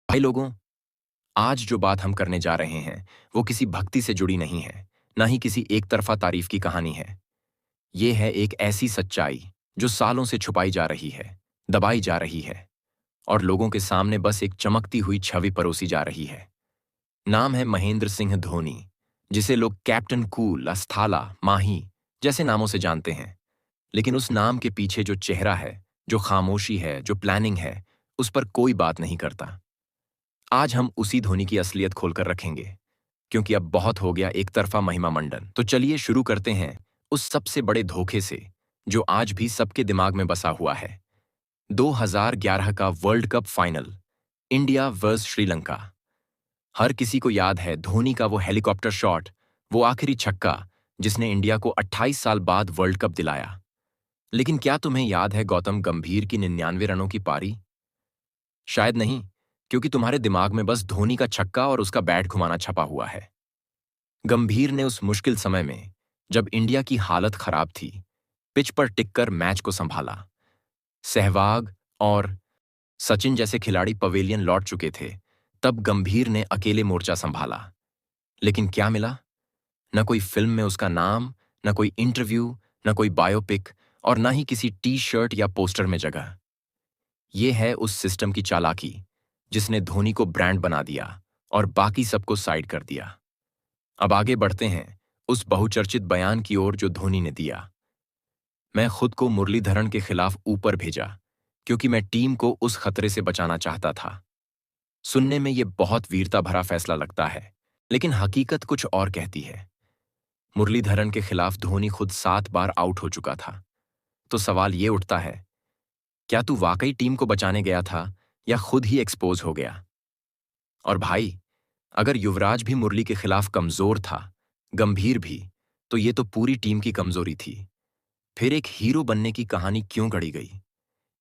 भाई लोगों, आज जो बात हम करने जा रहे हैं वो किसी भक्ति से जुड़ी नहीं है, ना ही किसी एक तरफा तारीफ की कहानी है। ये है एक ऐसी सच्चाई जो सालों से छुपाई जा रही है, दबाई जा रही है और लोगों के सामने बस एक चमकती हुई छवि परोसी जा रही है। नाम है महेंद्र सिंह धोनी, जिसे लोग कैप्टन कूल, अस्थाला, माही जैसे नामों से जानते हैं। लेकिन उस नाम के पीछे जो चेहरा है, जो खामोशी है, जो प्लानिंग है, उस पर कोई बात नहीं करता। आज हम उसी धोनी की असलियत खोलकर रखेंगे, क्योंकि अब बहुत हो गया एक तरफा महिमा मंडन। तो चलिए शुरू करते हैं उस सबसे बड़े धोखे से जो आज भी सबके दिमाग में बसा हुआ है। 2011 का world cup final, India versus Sri. हर किसी को याद है धोनी का वो हेलीकॉप्टर शॉट, वो आखिरी छक्का जिसने इंडिया को 28 साल बाद वर्ल्ड कप दिलाया। लेकिन क्या तुम्हें याद है गौतम गंभीर की 99 रनों की पारी? शायद नहीं, क्योंकि तुम्हारे दिमाग में बस धोनी का छक्का और उसका बैट घुमाना छपा हुआ है। गंभीर ने उस मुश्किल समय में, जब इंडिया की हालत खराब थी, पिच पर टिककर मैच को संभाला। सहवाग और सचिन जैसे खिलाड़ी पवेलियन लौट चुके थे, तब गंभीर ने अकेले मोर्चा संभाला। लेकिन क्या मिला? न कोई फिल्म में उसका नाम, न कोई इंटरव्यू, न कोई बायोपिक और न ही किसी टी शर्ट या पोस्टर में जगह। ये है उस सिस्टम की चालाकी जिसने धोनी को ब्रांड बना दिया और बाकी सबको साइड कर दिया। अब आगे बढ़ते हैं उस बहुचर्चित बयान की ओर जो धोनी ने दिया। मैं खुद को मुरलीधरन के खिलाफ ऊपर भेजा क्योंकि मैं टीम को उस खतरे से बचाना चाहता था। सुनने में ये बहुत वीरता भरा फैसला लगता है, लेकिन हकीकत कुछ और कहती है। मुरलीधरन के खिलाफ धोनी खुद 7 बार आउट हो चुका था। तो सवाल ये उठता है, क्या तू वाकई टीम को बचाने गया था या खुद ही एक्सपोज हो गया? और भाई, अगर युवराज भी मुरली के खिलाफ कमजोर था, गंभीर भी, तो ये तो पूरी टीम की कमजोरी थी। फिर एक हीरो बनने की कहानी क्यों गढ़ी गई?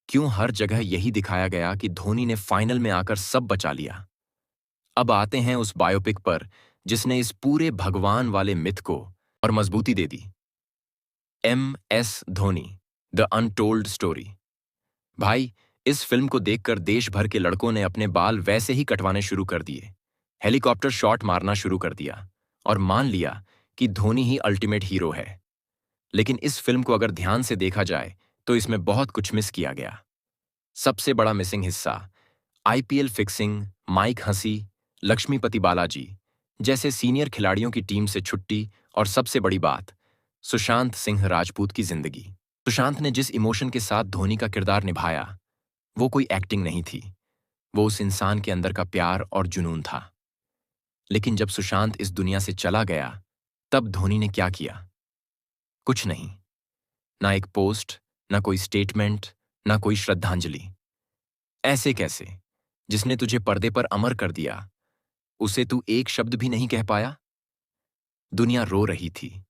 क्यों हर जगह यही दिखाया गया कि धोनी ने फाइनल में आकर सब बचा लिया? अब आते हैं उस बायोपिक पर जिसने इस पूरे भगवान वाले मिथ को और मजबूती दे दी। MS Dhoni, the untold story. भाई, इस फिल्म को देखकर देश भर के लड़कों ने अपने बाल वैसे ही कटवाने शुरू कर दिए, हेलीकॉप्टर शॉट मारना शुरू कर दिया और मान लिया कि धोनी ही अल्टीमेट हीरो है। लेकिन इस फिल्म को अगर ध्यान से देखा जाए तो इसमें बहुत कुछ मिस किया गया। सबसे बड़ा मिसिंग हिस्सा, IPL फिक्सिंग, माइक हंसी, लक्ष्मीपति बालाजी जैसे सीनियर खिलाड़ियों की टीम से छुट्टी और सबसे बड़ी बात, सुशांत सिंह राजपूत की जिंदगी। सुशांत ने जिस इमोशन के साथ धोनी का किरदार निभाया, वो कोई एक्टिंग नहीं थी, वो उस इंसान के अंदर का प्यार और जुनून था। लेकिन जब सुशांत इस दुनिया से चला गया, तब धोनी ने क्या किया? कुछ नहीं। ना एक पोस्ट, ना कोई स्टेटमेंट, ना कोई श्रद्धांजलि। ऐसे कैसे? जिसने तुझे पर्दे पर अमर कर दिया, उसे तू एक शब्द भी नहीं कह पाया? दुनिया रो रही थी,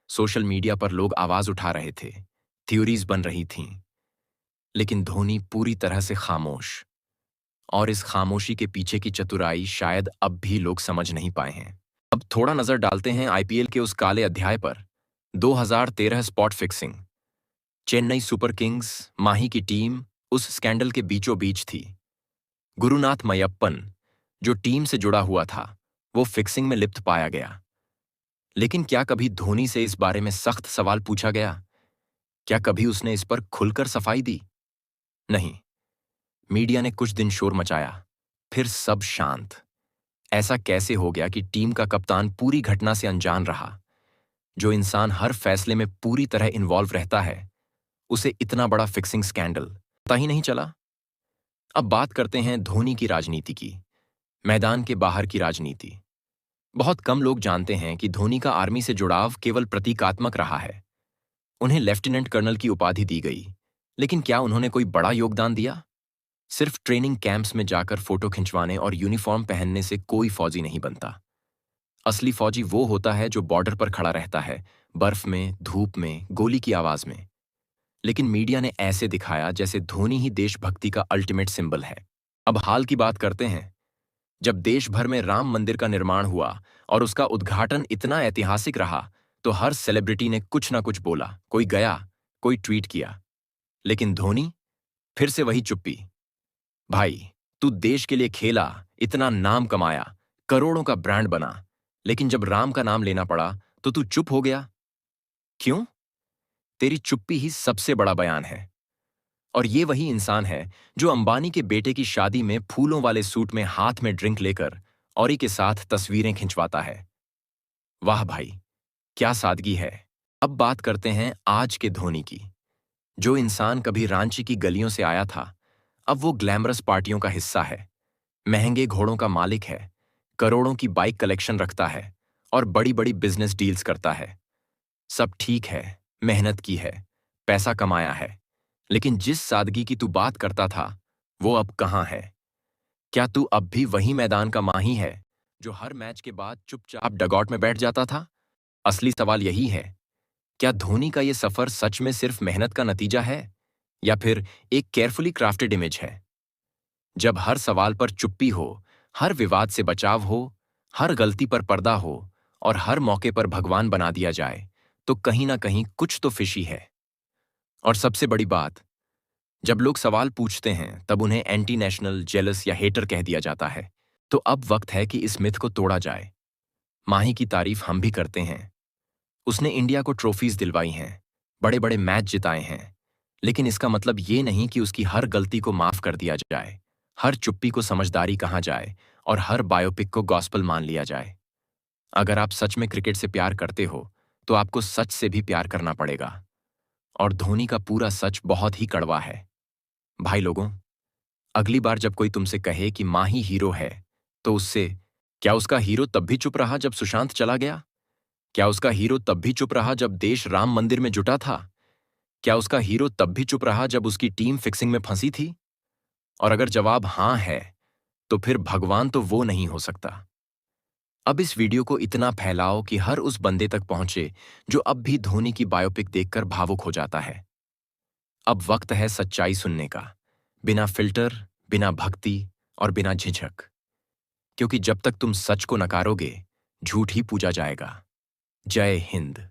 सोशल मीडिया पर लोग आवाज उठा रहे थे, थ्योरीज बन रही थीं, लेकिन धोनी पूरी तरह से खामोश। और इस खामोशी के पीछे की चतुराई शायद अब भी लोग समझ नहीं पाए हैं। अब थोड़ा नजर डालते हैं IPL के उस काले अध्याय पर। 2013 spot fixing. Chennai Super Kings, Mahi की टीम उस स्कैंडल के बीचों बीच थी। गुरुनाथ मयप्पन, जो टीम से जुड़ा हुआ था, वो फिक्सिंग में लिप्त पाया गया। लेकिन क्या कभी धोनी से इस बारे में सख्त सवाल पूछा गया? क्या कभी उसने इस पर खुलकर सफाई दी? नहीं। मीडिया ने कुछ दिन शोर मचाया, फिर सब शांत। ऐसा कैसे हो गया कि टीम का कप्तान पूरी घटना से अनजान रहा? जो इंसान हर फैसले में पूरी तरह इन्वॉल्व रहता है, उसे इतना बड़ा फिक्सिंग स्कैंडल पता ही नहीं चला। अब बात करते हैं धोनी की राजनीति की, मैदान के बाहर की राजनीति। बहुत कम लोग जानते हैं कि धोनी का आर्मी से जुड़ाव केवल प्रतीकात्मक रहा है। उन्हें लेफ्टिनेंट कर्नल की उपाधि दी गई, लेकिन क्या उन्होंने कोई बड़ा योगदान दिया? सिर्फ ट्रेनिंग कैंप्स में जाकर फोटो खिंचवाने और यूनिफॉर्म पहनने से कोई फौजी नहीं बनता। असली फौजी वो होता है जो बॉर्डर पर खड़ा रहता है, बर्फ में, धूप में, गोली की आवाज में। लेकिन मीडिया ने ऐसे दिखाया जैसे धोनी ही देशभक्ति का अल्टीमेट सिंबल है। अब हाल की बात करते हैं। जब देश भर में राम मंदिर का निर्माण हुआ और उसका उद्घाटन इतना ऐतिहासिक रहा, तो हर सेलिब्रिटी ने कुछ ना कुछ बोला, कोई गया, कोई ट्वीट किया। लेकिन धोनी? फिर से वही चुप्पी। भाई, तू देश के लिए खेला, इतना नाम कमाया, करोड़ों का ब्रांड बना, लेकिन जब राम का नाम लेना पड़ा तो तू चुप हो गया। क्यों? तेरी चुप्पी ही सबसे बड़ा बयान है। और ये वही इंसान है जो अंबानी के बेटे की शादी में फूलों वाले सूट में हाथ में ड्रिंक लेकर औरी के साथ तस्वीरें खिंचवाता है। वाह भाई, क्या सादगी है। अब बात करते हैं आज के धोनी की। जो इंसान कभी रांची की गलियों से आया था, अब वो ग्लैमरस पार्टियों का हिस्सा है, महंगे घोड़ों का मालिक है, करोड़ों की बाइक कलेक्शन रखता है और बड़ी बड़ी बिजनेस डील्स करता है। सब ठीक है, मेहनत की है, पैसा कमाया है, लेकिन जिस सादगी की तू बात करता था, वो अब कहाँ है? क्या तू अब भी वही मैदान का माही है जो हर मैच के बाद चुपचाप डगआउट में बैठ जाता था? असली सवाल यही है, क्या धोनी का ये सफर सच में सिर्फ मेहनत का नतीजा है या फिर एक केयरफुली क्राफ्टेड इमेज है? जब हर सवाल पर चुप्पी हो, हर विवाद से बचाव हो, हर गलती पर पर्दा हो और हर मौके पर भगवान बना दिया जाए, तो कहीं ना कहीं कुछ तो फिशी है। और सबसे बड़ी बात, जब लोग सवाल पूछते हैं तब उन्हें एंटी नेशनल, जेलस या हेटर कह दिया जाता है। तो अब वक्त है कि इस मिथ को तोड़ा जाए। माही की तारीफ हम भी करते हैं। उसने इंडिया को ट्रॉफीज दिलवाई हैं, बड़े बड़े मैच जिताए हैं, लेकिन इसका मतलब ये नहीं कि उसकी हर गलती को माफ कर दिया जाए, हर चुप्पी को समझदारी कहा जाए और हर बायोपिक को गॉस्पल मान लिया जाए। अगर आप सच में क्रिकेट से प्यार करते हो तो आपको सच से भी प्यार करना पड़ेगा। और धोनी का पूरा सच बहुत ही कड़वा है। भाई लोगों, अगली बार जब कोई तुमसे कहे कि माँ ही हीरो है, तो उससे, क्या उसका हीरो तब भी चुप रहा जब सुशांत चला गया? क्या उसका हीरो तब भी चुप रहा जब देश राम मंदिर में जुटा था? क्या उसका हीरो तब भी चुप रहा जब उसकी टीम फिक्सिंग में फंसी थी? और अगर जवाब हाँ है, तो फिर भगवान तो वो नहीं हो सकता। अब इस वीडियो को इतना फैलाओ कि हर उस बंदे तक पहुंचे जो अब भी धोनी की बायोपिक देखकर भावुक हो जाता है। अब वक्त है सच्चाई सुनने का, बिना फिल्टर, बिना भक्ति और बिना झिझक। क्योंकि जब तक तुम सच को नकारोगे, झूठ ही पूजा जाएगा। जय हिंद।